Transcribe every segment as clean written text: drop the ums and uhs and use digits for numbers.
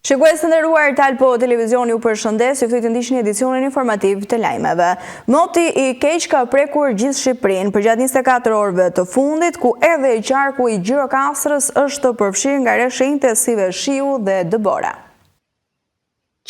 Shikues të nderuar, Talpo Televizioni u përshëndes, ju ftoj të ndiqni edicionin informativ të lajmeve. Moti i keq ka prekur gjithë Shqipërinë përgjatë 24 orëve të fundit, ku edhe qarku i Gjirokastrës është përfshirë nga reshenjtë si veshiu dhe dëbora.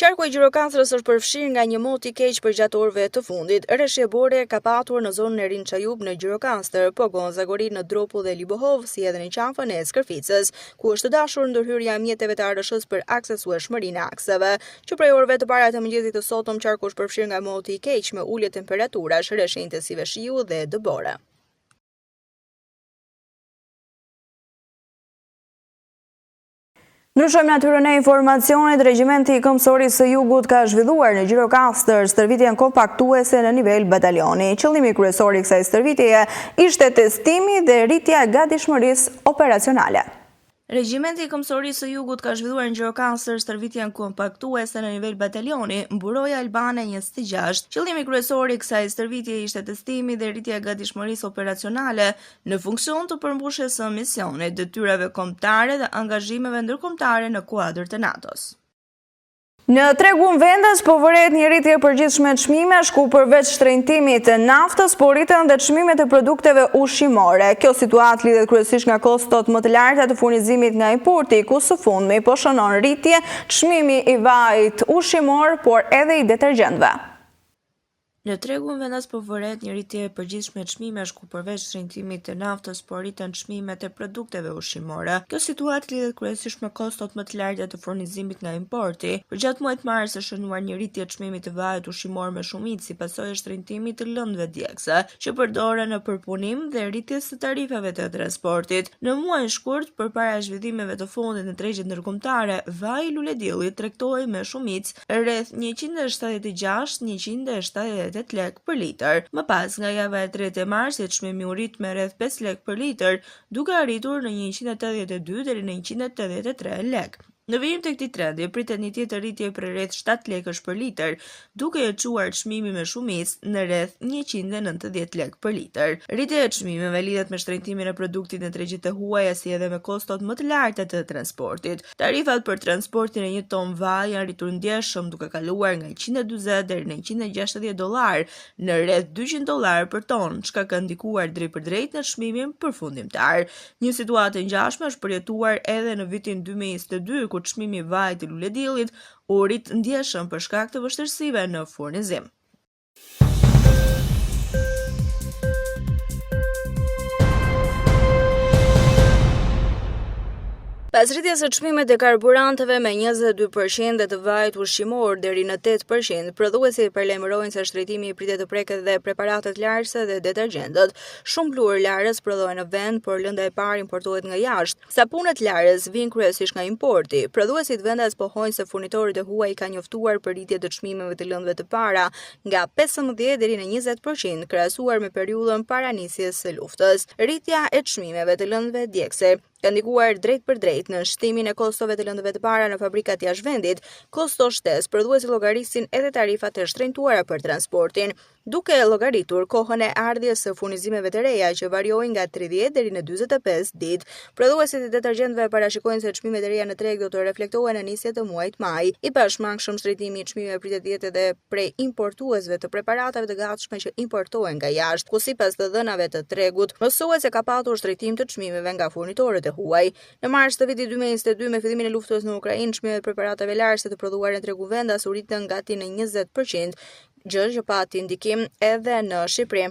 Qarku i Gjirokastrës është përfshirë nga një mot i keq përgjatë orëve të fundit. Reshje bore ka patur në zonën e Rin Çajub në Gjirokastër, Pogon Zagori në Dropull dhe Libohov, si edhe në qafën e Skërficës, ku është dashur ndërhyrja e mjeteve të ARSH-s për aksesueshmërinë e akseve. Që prej orëve të para të mëngjesit të sotëm, qarku është përfshirë nga moti i keq me ulje temperaturash, reshenjtë si veshiu dhe dëbore. Ndryshojmë natyrën e informacionit. Regjimenti i Këmbësorisë së Jugut ka zhvilluar në Gjirokastër stërvitjen kompaktuese në nivel batalioni. Qëllimi kryesor i kësaj stërvitjeje ishte testimi dhe rritja e gatishmërisë operacionale. Regjimenti i Këmbësorisë së Jugut ka zhvilluar në Gjirokastër stërvitjen kompaktuese në nivel batalioni, mburoja albane 26. Qëllimi kryesor i kësaj stërvitje ishte testimi dhe rritja e gatishmërisë operacionale në funksion të përmbushjes së misionit, detyrave kombëtare dhe angazhimeve ndërkombëtare në kuadër të NATO-s. Në tregun vendas po vëret një rritje e përgjithshme të çmimesh, ku përveç shtrenjtimit të naftës, po rriten dhe çmimet e produkteve ushqimore. Kjo situatë lidhet kryesisht nga kostot më të larta të furnizimit nga importi, ku së fundmi po shënon rritje çmimi i vajit ushqimor, por edhe i detergjentëve. Në tregun vendas po vëret një rritje e përgjithshme të çmimesh, ku përveç shtrenjtimit të naftës, po rriten çmimet e produkteve ushqimore. Kjo situatë lidhet kryesisht me kostot më të larta të furnizimit nga importi. Përgjatë muajit mars është shënuar një rritje e çmimit të vajit ushqimor me shumicë si pasojë e shtrenjtimit të lëndëve djegëse, që përdoren në përpunim dhe rritjes së tarifave të transportit. Në muajin shkurt, përpara zhvillimeve të fundit në tregjet ndërkombëtare, vaji i lulediellit tregtohej me shumicë rreth 176-178 lek për litër. Më pas, nga java e 3 e marsit, çmimi u rrit me rreth 5 lek për litër, duke arritur në 182 deri në 183 lek. Në vijim të këtij trendi, pritet një tjetër rritje për rreth 7 lekësh për litër, duke e çuar çmimi me shumicë në rreth 190 lek për litër. Rritja e çmimeve lidhet me shtrenjtimin e produktit në tregjet e huaja, si edhe me kostot më të larta të transportit. Tarifat për transportin e 1 ton vaj janë rritur ndjeshëm, duke kaluar nga $140 deri në $160 në rreth $200 për ton, çka ka ndikuar drejt për drejt në çmimin përfundimtar. Një situatë e ngjashme është përjetuar edhe në vitin 2022, ku çmimi i vajit të lulediellit u rrit ndjeshëm për shkak të vështirësive në furnizim. Pas rritjes së çmimeve të karburanteve me 22% dhe të vajit ushqimor deri në 8%, prodhuesit paralajmërojnë se shtrejtimi i pritet të preket dhe preparatet larëse dhe detergjentët. Shumë lurë larës prodhohen në vend, por lënda e parë importohet nga jashtë. Sapunet larës vijnë kryesisht nga importi. Prodhuesit vendas pohojnë se furnitorit e huaj kanë njoftuar për rritje të çmimeve të lëndëve të para nga 15 deri në 20%, krahasuar me periudhën para nisjes së luftës. Rritja e çmimeve të lëndëve djegëse ka ndikuar drejt për drejt në shtimin e kostove të lëndëve të para në fabrikat jashtë vendit. Kosto shtesë, prodhuesit llogarisin edhe tarifat e shtrenjtuara për transportin, duke llogaritur kohën e ardhjes së furnizimeve të reja që variojnë nga 30 deri në 45 ditë. Prodhuesit e detergjentëve parashikojnë se çmimet e reja në treg do të reflektohen në nisje të muajit maj. I bashkëmangshëm shtrenjtimi i çmimeve pritet të jetë edhe prej importuesve të preparatave të gatshme që importohen nga jashtë, ku sipas të dhënave të tregut, mësohet se ka patur shtrenjtim të çmimeve nga furnitorët e huaj. Në mars të vitit 2022, me fillimin e luftës në Ukrainë, çmimet e preparatave larëse të prodhuara në tregun vendas u rritën gati në 20%, gjë që pati ndikim edhe në Shqipëri.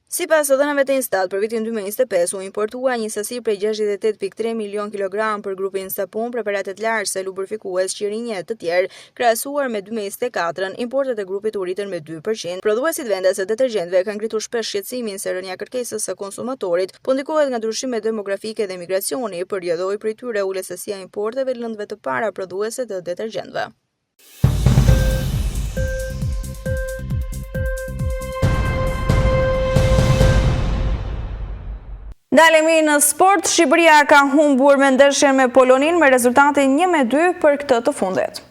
Sipas dhënave të Instat, për vitin 2025 u importua një sasi prej 68.3 milion kilogram për grupin sapun, preparatet larëse, lubrifikues, qirinje të tjerë, krahasuar me 2024, importet e grupit u rritën me 2%. Prodhuesit vendas e detergjentëve kanë ngritur shpesh shqetësimin se rënja kërkesës së konsumatorit po ndikohet nga ndryshimet demografike dhe migracioni, përjedhoi prej tyre ulës sasia e importeve të lëndëve të para prodhuese të detergjentëve. Dalemi në sport. Shqipëria ka humbur me ndeshjen me Polonin me rezultatin 1-2 për këtë të fundit.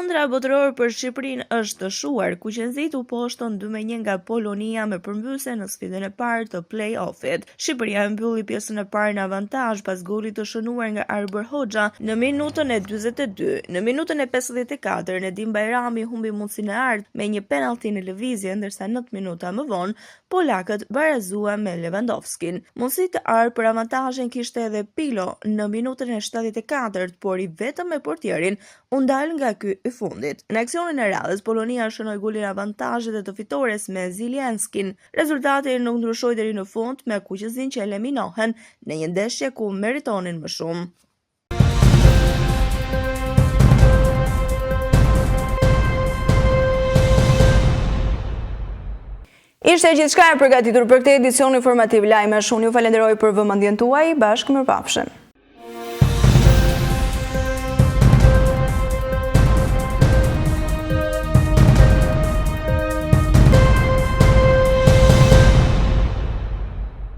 Ëndra botërore për Shqipërinë është të shuar, ku qenëzit u poshtën 2-1 nga Polonia me përmbysje në sfidën e parë të play-offit. Shqipëria e mbylli pjesën e parë në avantazh pas golit të shënuar nga Arbër Hoxha në minutën e 42. Në minutën e 54 Nedim Bajrami humbi mundësinë e art me një penallti në lëvizje, ndërsa 9 minuta më vonë polakët barazuan me Lewandowskin. Mundësi të art për avantazhin kishte edhe Pilo në minutën e 74, por i vetëm me portierin u ndal nga ky i fundit. Në aksionin e radhës, Polonia shënoi golin avantazhet e të fitores me Zilianskin. Rezultati nuk ndryshoi deri në fund, me kuqëzin që eliminohen në një ndeshje ku meritonin më shumë. Ishte gjithçka e përgatitur për këtë edicion informativ lajmesh. Unë ju falenderoj për vëmendjen tuaj. Bashkë mirëpafshim.